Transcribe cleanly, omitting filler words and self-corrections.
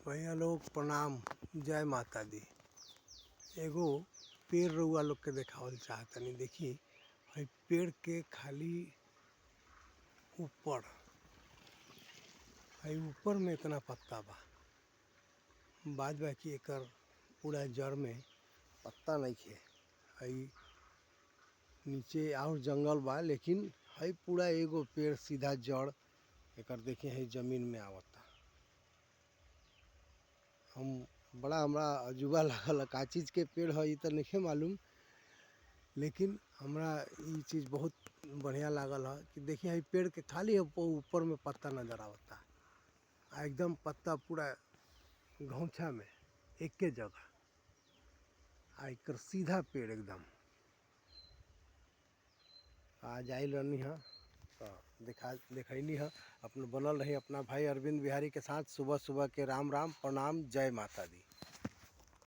भैया लोग प्रणाम, जय माता दी। एगो पेड़ रउआ लोग के देखावल चाहतनी। देखी हई पेड़ के खाली ऊपर, हई ऊपर में इतना पत्ता बा, बाद बाकी एकर पूरा जड़ में पत्ता नइखे। हई नीचे और जंगल बा, लेकिन हई पूरा एगो पेड़ सीधा जड़ एकर देखी हई जमीन में आवता। बड़ा हमरा अजूबा लागल, का चीज़ के पेड़ है तो नहीं मालूम, लेकिन हमरा ये चीज़ बहुत बढ़िया लागल है कि देखिए हई पेड़ के खाली ऊपर में पत्ता नज़र आवता, एकदम पत्ता पूरा घौंचा में एक जगह, एकर सीधा पेड़ एकदम। आज आइल रहनी है तो देखैनी है। अपने बनल रही अपना भाई अरविंद बिहारी के साथ। सुबह सुबह के राम राम, प्रणाम, जय माता दी।